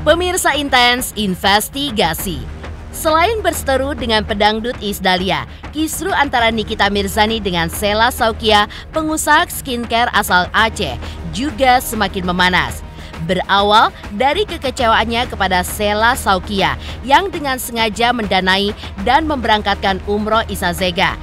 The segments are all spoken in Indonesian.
Pemirsa Intens Investigasi. Selain berseteru dengan pedangdut Iis Dahlia, kisru antara Nikita Mirzani dengan Sela Saukia, pengusaha skincare asal Aceh, juga semakin memanas. Berawal dari kekecewaannya kepada Sela Saukia yang dengan sengaja mendanai dan memberangkatkan umroh Iza Zega.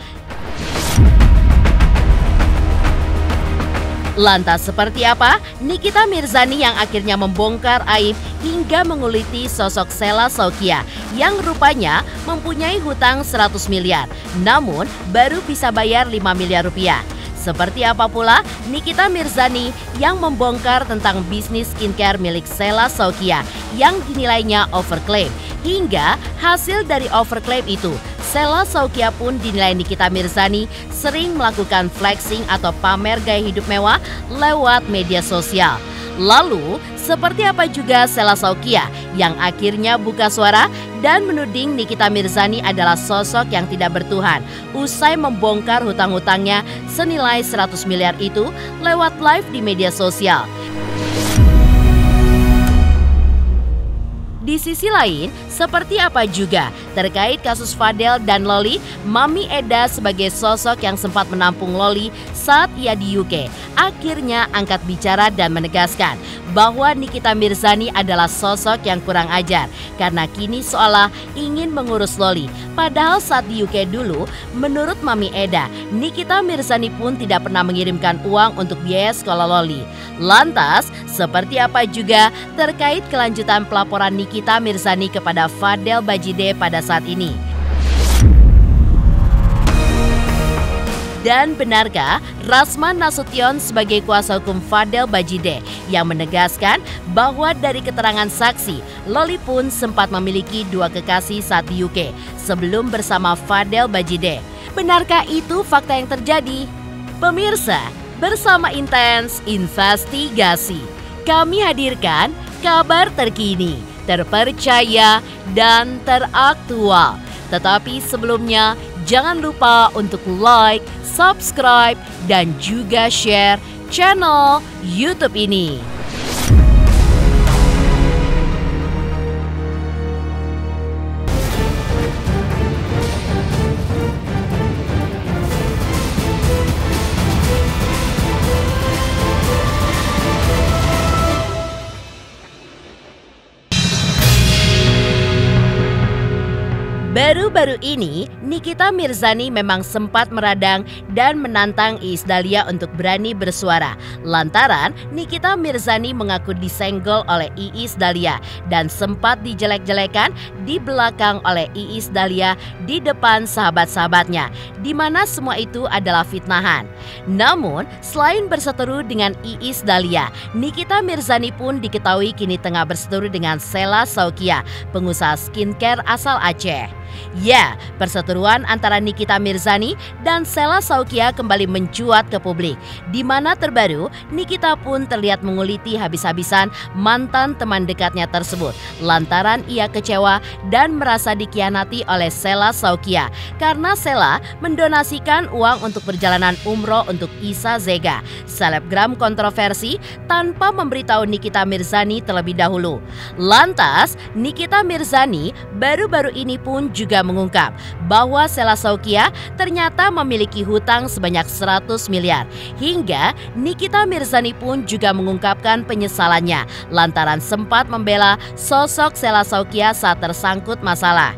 Lantas seperti apa Nikita Mirzani yang akhirnya membongkar aib hingga menguliti sosok Sela Saukia yang rupanya mempunyai hutang 100 miliar, namun baru bisa bayar 5 miliar rupiah. Seperti apa pula Nikita Mirzani yang membongkar tentang bisnis skincare milik Sela Saukia yang dinilainya overclaim. Hingga hasil dari overclaim itu, Sela Saukia pun dinilai Nikita Mirzani sering melakukan flexing atau pamer gaya hidup mewah lewat media sosial. Lalu, seperti apa juga Sela Saukia yang akhirnya buka suara dan menuding Nikita Mirzani adalah sosok yang tidak bertuhan usai membongkar hutang-hutangnya senilai 100 miliar itu lewat live di media sosial. Di sisi lain, seperti apa juga terkait kasus Fadel dan Loli, Mami Eda sebagai sosok yang sempat menampung Loli saat ia di UK, akhirnya angkat bicara dan menegaskan bahwa Nikita Mirzani adalah sosok yang kurang ajar karena kini seolah ingin mengurus Loli. Padahal saat di UK dulu, menurut Mami Eda, Nikita Mirzani pun tidak pernah mengirimkan uang untuk biaya sekolah Loli. Lantas, seperti apa juga terkait kelanjutan pelaporan Nikita Mirzani kepada Fadel Bajide pada saat ini? Dan benarkah Rasman Nasution sebagai kuasa hukum Fadel Bajide yang menegaskan bahwa dari keterangan saksi, Loli pun sempat memiliki 2 kekasih saat di UK sebelum bersama Fadel Bajide? Benarkah itu fakta yang terjadi? Pemirsa, bersama Intens Investigasi, kami hadirkan kabar terkini, terpercaya, dan teraktual. Tetapi sebelumnya, jangan lupa untuk like, subscribe, dan juga share channel YouTube ini. Baru-baru ini, Nikita Mirzani memang sempat meradang dan menantang Iis Dahlia untuk berani bersuara. Lantaran Nikita Mirzani mengaku disenggol oleh Iis Dahlia dan sempat dijelek-jelekan di belakang oleh Iis Dahlia di depan sahabat-sahabatnya, di mana semua itu adalah fitnahan. Namun, selain berseteru dengan Iis Dahlia, Nikita Mirzani pun diketahui kini tengah berseteru dengan Sela Saukia, pengusaha skincare asal Aceh. Ya, perseteruan antara Nikita Mirzani dan Sela Saukia kembali mencuat ke publik, di mana terbaru Nikita pun terlihat menguliti habis-habisan mantan teman dekatnya tersebut lantaran ia kecewa dan merasa dikhianati oleh Sela Saukia karena Sela mendonasikan uang untuk perjalanan umroh untuk Iza Zega, selebgram kontroversi, tanpa memberitahu Nikita Mirzani terlebih dahulu. Lantas, Nikita Mirzani baru-baru ini pun juga mengungkap bahwa Sela Saukia ternyata memiliki hutang sebanyak 100 miliar. Hingga Nikita Mirzani pun juga mengungkapkan penyesalannya lantaran sempat membela sosok Sela Saukia saat tersangkut masalah.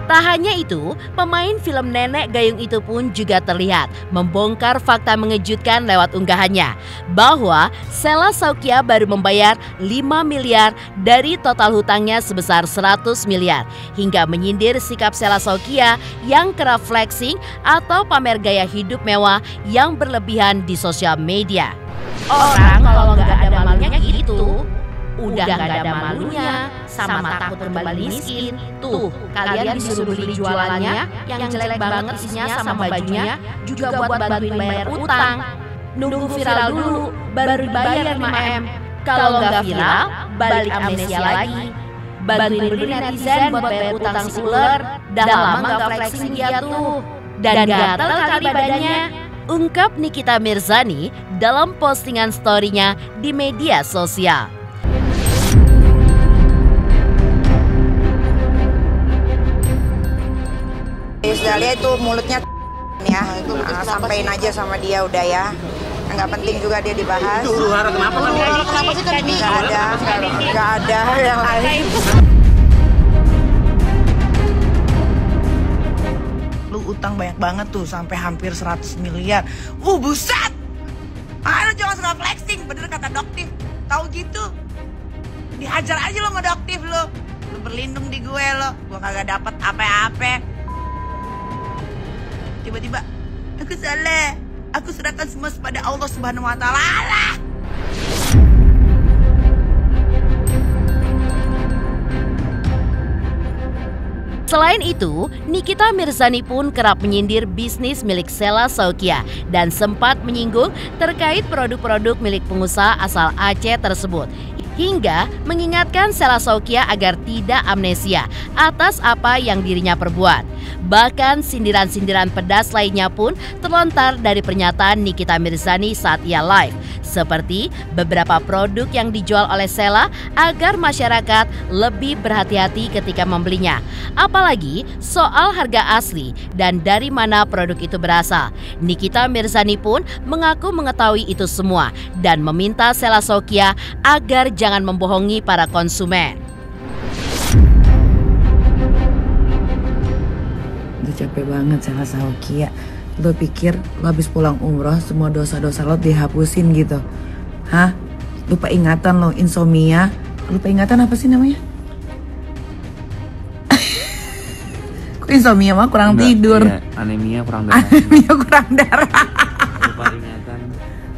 Tak hanya itu, pemain film nenek gayung itu pun juga terlihat membongkar fakta mengejutkan lewat unggahannya bahwa Sela Saukia baru membayar 5 miliar dari total hutangnya sebesar 100 miliar hingga menyindir sikap Sela Saukia yang kerap flexing atau pamer gaya hidup mewah yang berlebihan di sosial media. Orang kalau nggak ada malunya gitu, udah nggak ada malunya, sama takut kembali miskin. Tuh, kalian disuruh beli jualannya yang jelek banget isinya sama bajunya, juga buat bantuin bayar utang. Nunggu viral dulu, baru dibayar 5M. Kalau nggak viral, balik amnesia lagi. Bantuin beli netizen buat bayar utang si ular, dah lama nggak flexing dia tuh. Dan gatel kali badannya. ungkap Nikita Mirzani dalam postingan story-nya di media sosial. Isdalia itu mulutnya ya, sampein aja sama dia udah ya. Nggak penting juga dia dibahas. Kenapa sih kan? Nggak ada yang lain. Lu utang banyak banget tuh, sampai hampir 100 miliar. Buset! Lu jangan suka flexing, bener kata Doktif. Tahu gitu? Dihajar aja lo sama Doktif lo. Lu berlindung di gue lo. Gue kagak dapet apa-apa. Tiba-tiba, aku salah. Aku serahkan semua kepada Allah Subhanahu wa Ta'ala. Selain itu, Nikita Mirzani pun kerap menyindir bisnis milik Sela Saukia dan sempat menyinggung terkait produk-produk milik pengusaha asal Aceh tersebut, hingga mengingatkan Sela Saukia agar tidak amnesia atas apa yang dirinya perbuat. Bahkan sindiran-sindiran pedas lainnya pun terlontar dari pernyataan Nikita Mirzani saat ia live, seperti beberapa produk yang dijual oleh Sela agar masyarakat lebih berhati-hati ketika membelinya. Apalagi soal harga asli dan dari mana produk itu berasal. Nikita Mirzani pun mengaku mengetahui itu semua dan meminta Sela Saukia agar jangan membohongi para konsumen. Udah capek banget Sela Saukia. Lo pikir lo habis pulang umroh semua dosa-dosa lo dihapusin gitu? Hah? Lupa ingatan lo, insomnia. Lupa ingatan apa sih namanya? Kok insomnia mah kurang tidur? Iya, anemia kurang darah. Anemia kurang darah. Lupa ingatan.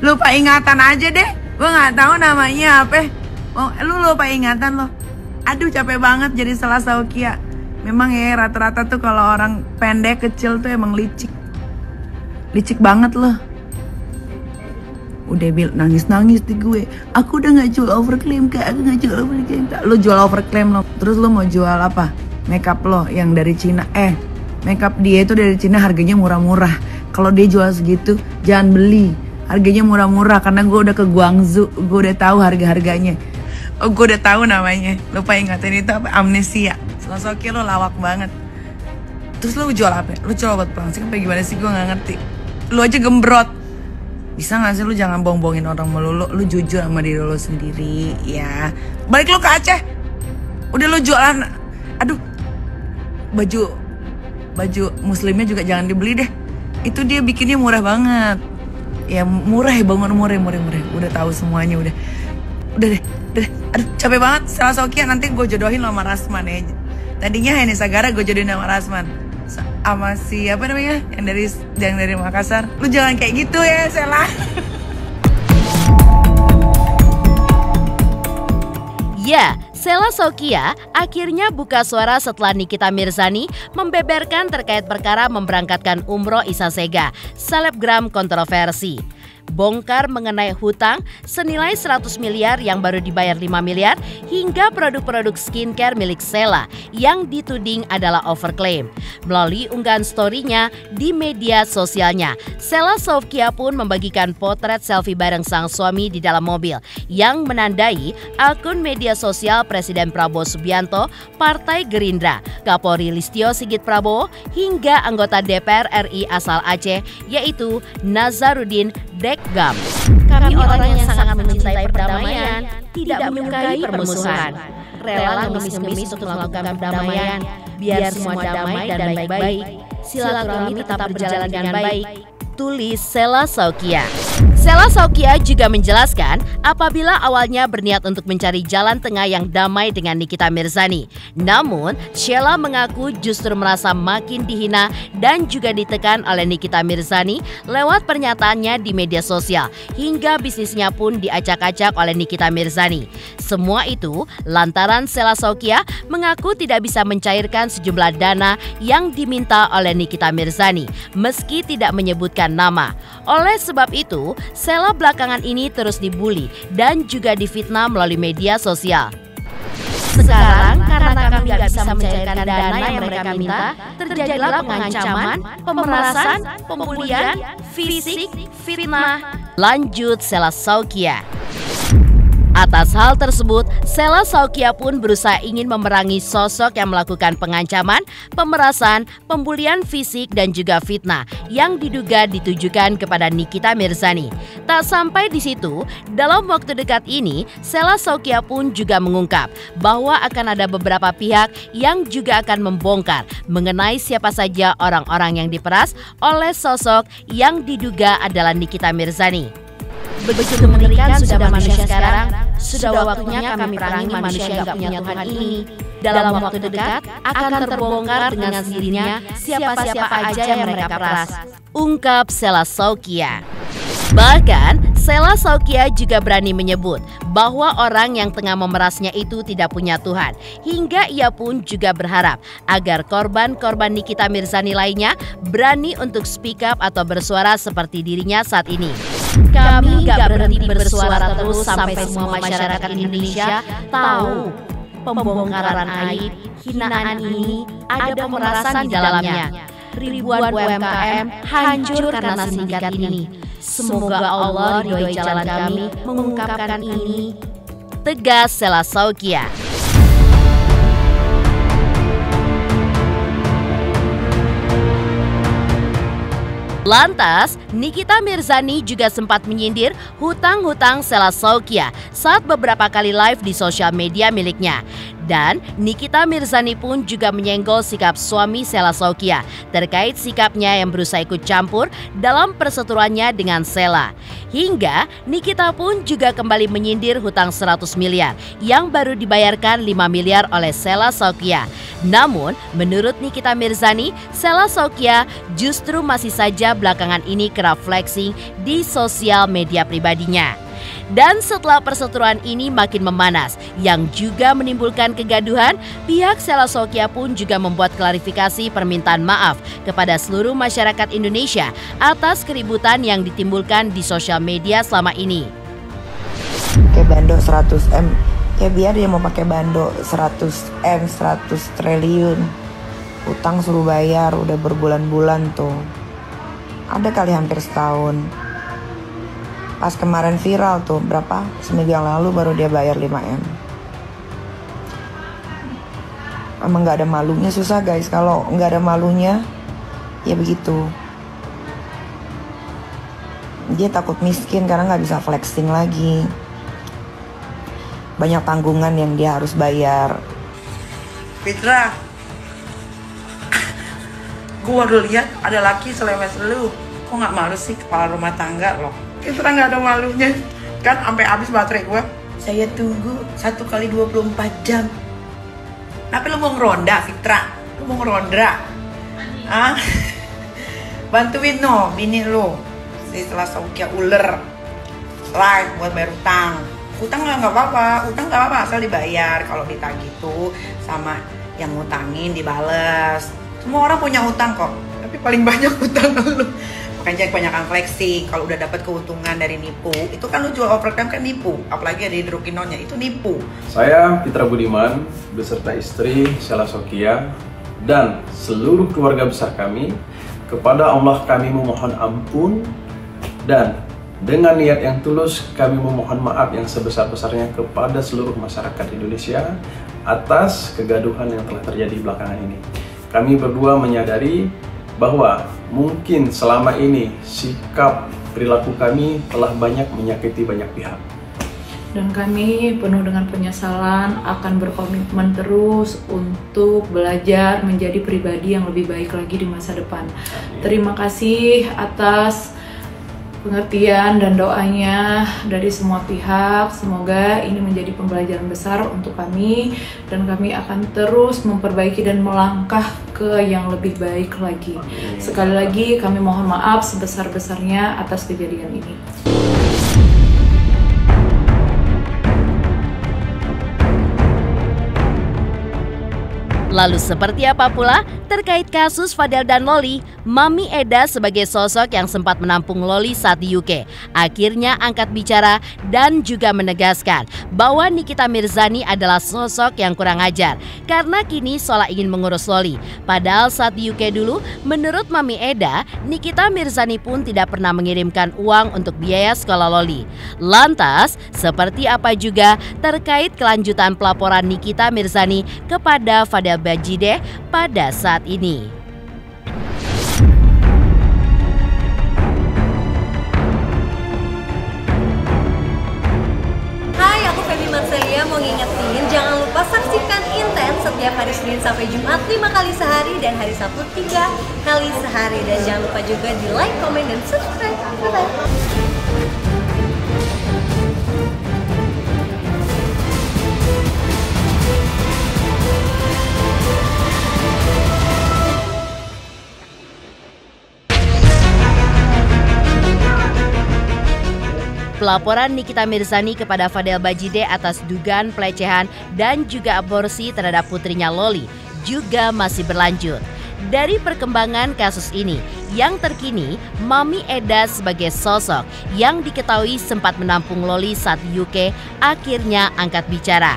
Lupa ingatan aja deh. Gue nggak tahu namanya apa. Oh, lu lupa ingatan lo. Aduh capek banget jadi Sela Saukia. Memang ya rata-rata tuh kalau orang pendek kecil tuh emang licik. Licik banget loh. Udah nangis-nangis di gue. Aku udah gak jual overclaim kak. Aku gak jual overclaim kak. Lo jual overclaim lo. Terus lo mau jual apa? Makeup lo yang dari Cina. Makeup dia itu dari Cina harganya murah-murah. Kalau dia jual segitu jangan beli. Harganya murah-murah karena gue udah ke Guangzhou. Gue udah tahu harga-harganya. Oh gue udah tahu namanya. Lupa ingatin itu apa? Amnesia. Sela Saukia lo lawak banget. Terus lo jual apa? Lo jual obat pelangsing apa gimana sih? Gue gak ngerti. Lo aja gembrot. Bisa gak sih lo jangan bohong-bohongin orang melulu. Lo jujur sama diri lo sendiri ya. Balik lo ke Aceh. Udah lo jualan. Aduh. Baju muslimnya juga jangan dibeli deh. Itu dia bikinnya murah banget. Ya murah ya, bangun murah. Udah tahu semuanya udah deh. Aduh capek banget Sela Saukia. Nanti gue jodohin lo sama Rasman ya. Tadinya Heni Sagara gue jodohin sama Rasman. Sama si apa namanya yang dari Makassar. Lu jangan kayak gitu ya Sela. Ya, Sela Saukia akhirnya buka suara setelah Nikita Mirzani membeberkan terkait perkara memberangkatkan umroh Isa Sega, selebgram kontroversi. Bongkar mengenai hutang senilai 100 miliar yang baru dibayar 5 miliar hingga produk-produk skincare milik Sela yang dituding adalah overclaim. Melalui unggahan story-nya di media sosialnya, Sela Saukia pun membagikan potret selfie bareng sang suami di dalam mobil yang menandai akun media sosial Presiden Prabowo Subianto, Partai Gerindra, Kapolri Listio Sigit Prabowo hingga anggota DPR RI asal Aceh yaitu Nazarudin Dekgam. Kami orang yang sangat mencintai perdamaian, tidak menyukai permusuhan, rela ngemis-ngemis untuk melakukan perdamaian, biar semua damai dan baik-baik, silaturahmi tetap berjalan dengan baik, tulis Sela Saukia. Sela Saukia juga menjelaskan apabila awalnya berniat untuk mencari jalan tengah yang damai dengan Nikita Mirzani. Namun, Sela mengaku justru merasa makin dihina dan juga ditekan oleh Nikita Mirzani lewat pernyataannya di media sosial, hingga bisnisnya pun diacak-acak oleh Nikita Mirzani. Semua itu lantaran Sela Saukia mengaku tidak bisa mencairkan sejumlah dana yang diminta oleh Nikita Mirzani, meski tidak menyebutkan nama. Oleh sebab itu, Sela belakangan ini terus dibully dan juga difitnah melalui media sosial. sekarang karena kami nggak bisa mencairkan dana yang mereka minta, terjadilah pengancaman, pemerasan, pembulian, fisik, fitnah. Lanjut Sela Saukia. Atas hal tersebut, Sela Saukia pun berusaha ingin memerangi sosok yang melakukan pengancaman, pemerasan, pembulian fisik dan juga fitnah yang diduga ditujukan kepada Nikita Mirzani. Tak sampai di situ, dalam waktu dekat ini, Sela Saukia pun juga mengungkap bahwa akan ada beberapa pihak yang juga akan membongkar mengenai siapa saja orang-orang yang diperas oleh sosok yang diduga adalah Nikita Mirzani. Begitu mengerikan sudah manusia sekarang, sudah waktunya kami perangi manusia yang gak punya Tuhan ini. Dalam waktu dekat akan terbongkar dengan sendirinya siapa-siapa aja yang mereka peras. Ungkap Sela Saukia. Bahkan Sela Saukia juga berani menyebut bahwa orang yang tengah memerasnya itu tidak punya Tuhan. Hingga ia pun juga berharap agar korban-korban Nikita Mirzani lainnya berani untuk speak up atau bersuara seperti dirinya saat ini. Kami gak berhenti bersuara terus sampai semua masyarakat Indonesia tahu pembongkaran aib, hinaan ini ada pemerasan di dalamnya. Ribuan UMKM hancur karena sindikat ini. Semoga Allah ridhoi jalan kami mengungkapkan ini. Tegas Sela Saukia. Lantas, Nikita Mirzani juga sempat menyindir hutang-hutang Sela Saukia saat beberapa kali live di sosial media miliknya. Dan Nikita Mirzani pun juga menyenggol sikap suami Sela Saukia terkait sikapnya yang berusaha ikut campur dalam perseteruannya dengan Sela. Hingga Nikita pun juga kembali menyindir hutang 100 miliar yang baru dibayarkan 5 miliar oleh Sela Saukia. Namun, menurut Nikita Mirzani, Sela Saukia justru masih saja belakangan ini kerap flexing di sosial media pribadinya. Dan setelah perseteruan ini makin memanas, yang juga menimbulkan kegaduhan, pihak Sela Saukia pun juga membuat klarifikasi permintaan maaf kepada seluruh masyarakat Indonesia atas keributan yang ditimbulkan di sosial media selama ini. Pakai bando 100M, ya biar dia mau pakai bando 100M, 100 triliun. Utang suruh bayar, udah berbulan-bulan tuh. Ada kali hampir setahun. Pas kemarin viral tuh, berapa? Seminggu yang lalu baru dia bayar 5M. Emang gak ada malunya, susah guys. Kalau gak ada malunya, ya begitu. Dia takut miskin karena gak bisa flexing lagi. Banyak tanggungan yang dia harus bayar. Fitra, gua udah lihat ada laki selewes lu. Kok gak malu sih kepala rumah tangga loh? Fitra gak ada malunya. Kan sampai habis baterai gua. Saya tunggu 1 kali 24 jam. Tapi lu mau ngeronda Fitra? Lu mau ngeronda? Ah? Bantuin no bini lu. Si Sela Saukia uler live buat bayar utang. Utang nggak apa-apa, utang nggak apa-apa asal dibayar. Kalau ditagih tuh sama yang ngutangin dibales. Semua orang punya utang kok, tapi paling banyak utang lu. Makanya jangan kebanyakan flexing. Kalau udah dapat keuntungan dari nipu, itu kan lu jual overtime kan nipu. Apalagi ada hidrokinonnya, itu nipu. Saya Fitra Budiman beserta istri Sela Saukia dan seluruh keluarga besar kami, kepada Allah kami memohon ampun, dan dengan niat yang tulus kami memohon maaf yang sebesar-besarnya kepada seluruh masyarakat Indonesia atas kegaduhan yang telah terjadi belakangan ini. Kami berdua menyadari bahwa mungkin selama ini sikap perilaku kami telah banyak menyakiti banyak pihak. Dan kami penuh dengan penyesalan akan berkomitmen terus untuk belajar menjadi pribadi yang lebih baik lagi di masa depan. Terima kasih atas pengertian dan doanya dari semua pihak. Semoga ini menjadi pembelajaran besar untuk kami dan kami akan terus memperbaiki dan melangkah ke yang lebih baik lagi. Sekali lagi kami mohon maaf sebesar-besarnya atas kejadian ini. Lalu seperti apa pula terkait kasus Fadel dan Loli? Mami Eda sebagai sosok yang sempat menampung Loli saat di UK akhirnya angkat bicara dan juga menegaskan bahwa Nikita Mirzani adalah sosok yang kurang ajar karena kini seolah ingin mengurus Loli. Padahal saat di UK dulu, menurut Mami Eda, Nikita Mirzani pun tidak pernah mengirimkan uang untuk biaya sekolah Loli. Lantas, seperti apa juga terkait kelanjutan pelaporan Nikita Mirzani kepada Fadel Bajideh pada saat ini? Hai, aku Feby Marcelia mau ngingetin jangan lupa saksikan Intens setiap hari Senin sampai Jumat 5 kali sehari dan hari Sabtu 3 kali sehari, dan jangan lupa juga di like, komen, dan subscribe. Bye-bye. Pelaporan Nikita Mirzani kepada Fadel Bajideh atas dugaan pelecehan dan juga aborsi terhadap putrinya Loli juga masih berlanjut. Dari perkembangan kasus ini, yang terkini Mami Eda sebagai sosok yang diketahui sempat menampung Loli saat di UK akhirnya angkat bicara.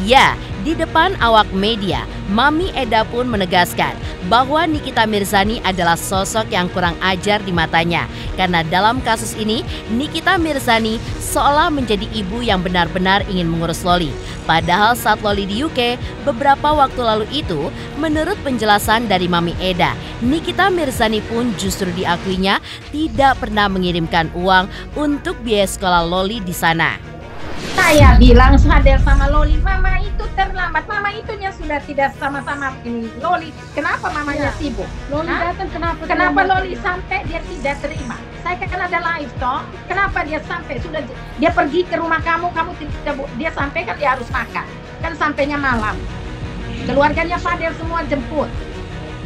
Ya, di depan awak media, Mami Eda pun menegaskan bahwa Nikita Mirzani adalah sosok yang kurang ajar di matanya. Karena dalam kasus ini, Nikita Mirzani seolah menjadi ibu yang benar-benar ingin mengurus Loli. Padahal saat Loli di UK, beberapa waktu lalu itu, menurut penjelasan dari Mami Eda, Nikita Mirzani pun justru diakuinya tidak pernah mengirimkan uang untuk biaya sekolah Loli di sana. Saya bilang Fadel sama Loli, mama itu terlambat, mama itunya sudah tidak sama-sama ini. Loli, kenapa mamanya sibuk? Loli datang, kenapa Loli sampai dia tidak terima? Saya kan ada live toh, kenapa dia sampai sudah dia pergi ke rumah kamu tidak, dia sampai kan dia harus makan, kan sampainya malam. Keluarganya Fadel semua jemput,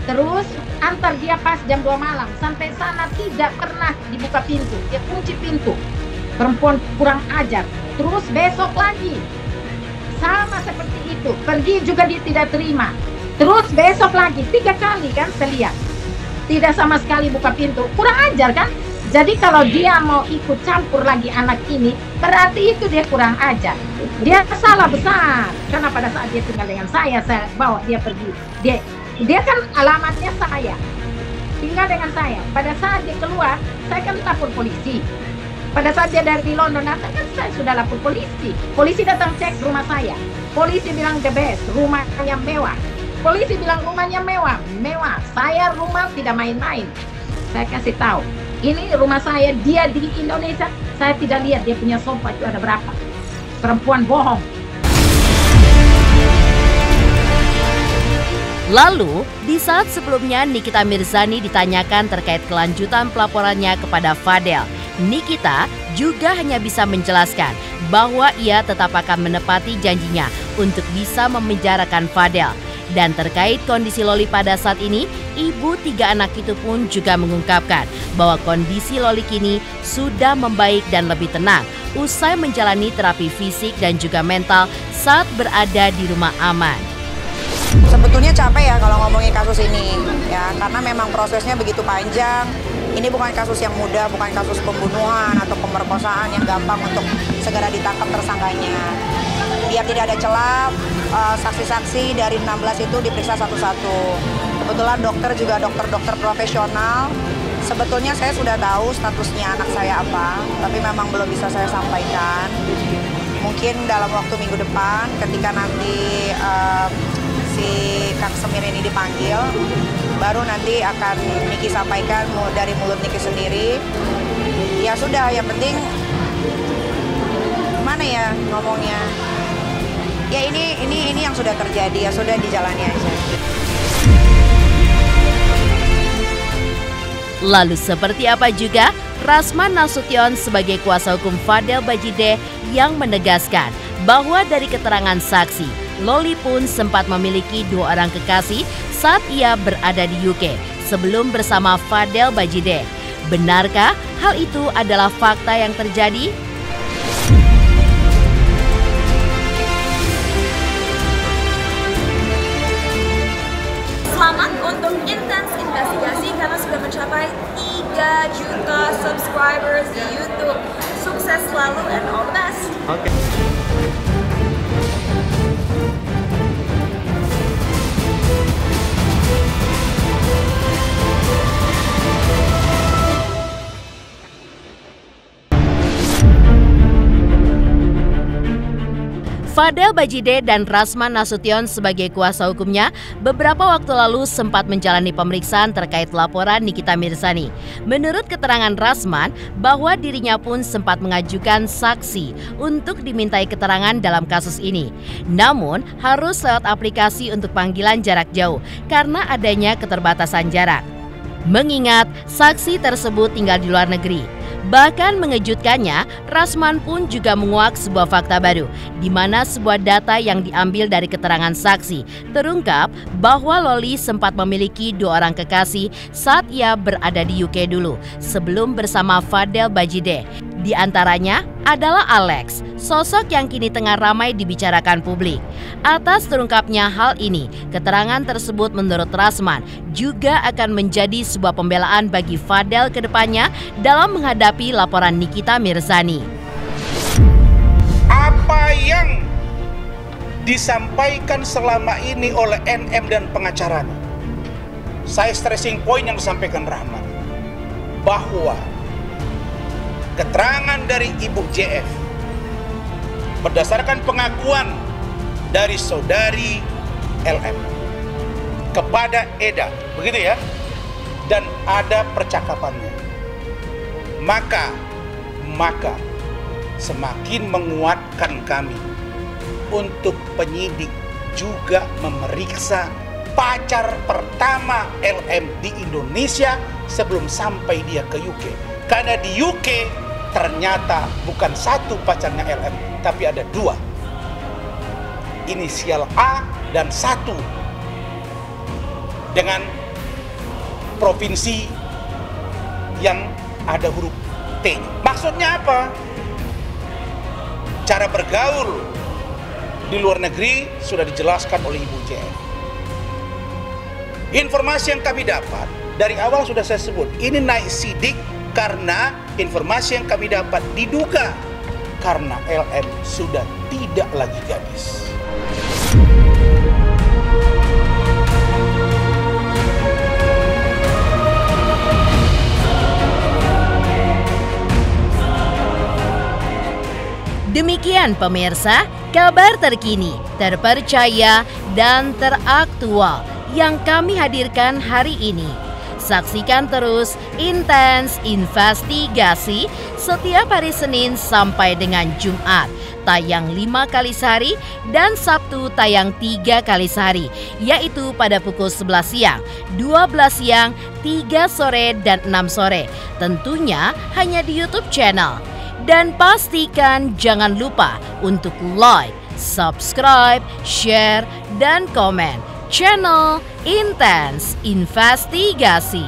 terus antar dia pas jam 2 malam, sampai sana tidak pernah dibuka pintu, dia kunci pintu. Perempuan kurang ajar. Terus besok lagi sama seperti itu, pergi juga dia tidak terima. Terus besok lagi 3 kali kan saya lihat, tidak sama sekali buka pintu, kurang ajar kan. Jadi kalau dia mau ikut campur lagi anak ini, berarti itu dia kurang ajar, dia salah besar. Karena pada saat dia tinggal dengan saya bawa dia pergi, dia kan alamatnya saya, tinggal dengan saya. Pada saat dia keluar, saya kan lapor polisi. Pada saat dia dari London datang kan saya sudah lapor polisi. Polisi datang cek rumah saya. Polisi bilang the best, rumahnya mewah. Polisi bilang rumahnya mewah. Saya rumah tidak main-main. Saya kasih tahu, ini rumah saya, dia di Indonesia. Saya tidak lihat dia punya sofa itu ada berapa. Perempuan bohong. Lalu, di saat sebelumnya Nikita Mirzani ditanyakan terkait kelanjutan pelaporannya kepada Fadel, Nikita juga hanya bisa menjelaskan bahwa ia tetap akan menepati janjinya untuk bisa memenjarakan Fadel. Dan terkait kondisi Loli pada saat ini, ibu 3 anak itu pun juga mengungkapkan bahwa kondisi Loli kini sudah membaik dan lebih tenang usai menjalani terapi fisik dan juga mental saat berada di rumah aman. Sebetulnya capek ya kalau ngomongin kasus ini ya, karena memang prosesnya begitu panjang. Ini bukan kasus yang mudah, bukan kasus pembunuhan atau pemerkosaan yang gampang untuk segera ditangkap tersangkanya. Biar tidak ada celah, saksi-saksi dari 16 itu diperiksa satu-satu. Kebetulan dokter juga dokter profesional. Sebetulnya saya sudah tahu statusnya anak saya apa, tapi memang belum bisa saya sampaikan. Mungkin dalam waktu minggu depan ketika nanti si Kang Semir ini dipanggil, baru nanti akan Niki sampaikan dari mulut Niki sendiri. Ya sudah, yang penting gimana ya ngomongnya. Ya ini yang sudah terjadi, ya sudah dijalani aja. Lalu seperti apa juga Rasman Nasution sebagai kuasa hukum Fadel Bajideh yang menegaskan bahwa dari keterangan saksi, Loli pun sempat memiliki 2 orang kekasih saat ia berada di UK sebelum bersama Fadel Bajideh. Benarkah hal itu adalah fakta yang terjadi? mencapai 3 juta subscribers di YouTube. Sukses selalu and all the best. Oke. Fadel Bajide dan Rasman Nasution sebagai kuasa hukumnya beberapa waktu lalu sempat menjalani pemeriksaan terkait laporan Nikita Mirzani. Menurut keterangan Rasman, bahwa dirinya pun sempat mengajukan saksi untuk dimintai keterangan dalam kasus ini. Namun, harus lewat aplikasi untuk panggilan jarak jauh karena adanya keterbatasan jarak. Mengingat saksi tersebut tinggal di luar negeri. Bahkan mengejutkannya, Rasman pun juga menguak sebuah fakta baru, di mana sebuah data yang diambil dari keterangan saksi terungkap bahwa Loli sempat memiliki 2 orang kekasih saat ia berada di UK dulu, sebelum bersama Fadel Bajide. Di antaranya adalah Alex, sosok yang kini tengah ramai dibicarakan publik. Atas terungkapnya hal ini, keterangan tersebut menurut Rasman juga akan menjadi sebuah pembelaan bagi Fadel ke depannya dalam menghadapi laporan Nikita Mirzani. Apa yang disampaikan selama ini oleh NM dan pengacaranya, saya stressing point yang disampaikan Rahman, bahwa keterangan dari Ibu JF berdasarkan pengakuan dari saudari LM kepada Eda, begitu ya, dan ada percakapannya, maka semakin menguatkan kami untuk penyidik juga memeriksa pacar pertama LM di Indonesia sebelum sampai dia ke UK. Karena di UK ternyata bukan 1 pacarnya LM, tapi ada 2. Inisial A dan 1 dengan provinsi yang ada huruf T. Maksudnya apa? Cara bergaul di luar negeri sudah dijelaskan oleh Ibu JF. Informasi yang kami dapat dari awal sudah saya sebut, ini naik sidik karena informasi yang kami dapat diduga karena LM sudah tidak lagi gadis. Demikian pemirsa, kabar terkini, terpercaya, dan teraktual yang kami hadirkan hari ini. Saksikan terus Intens Investigasi setiap hari Senin sampai dengan Jumat, tayang 5 kali sehari dan Sabtu tayang 3 kali sehari, yaitu pada pukul 11 siang, 12 siang, 3 sore, dan 6 sore. Tentunya hanya di YouTube channel. Dan pastikan jangan lupa untuk like, subscribe, share, dan komen channel Intens Investigasi.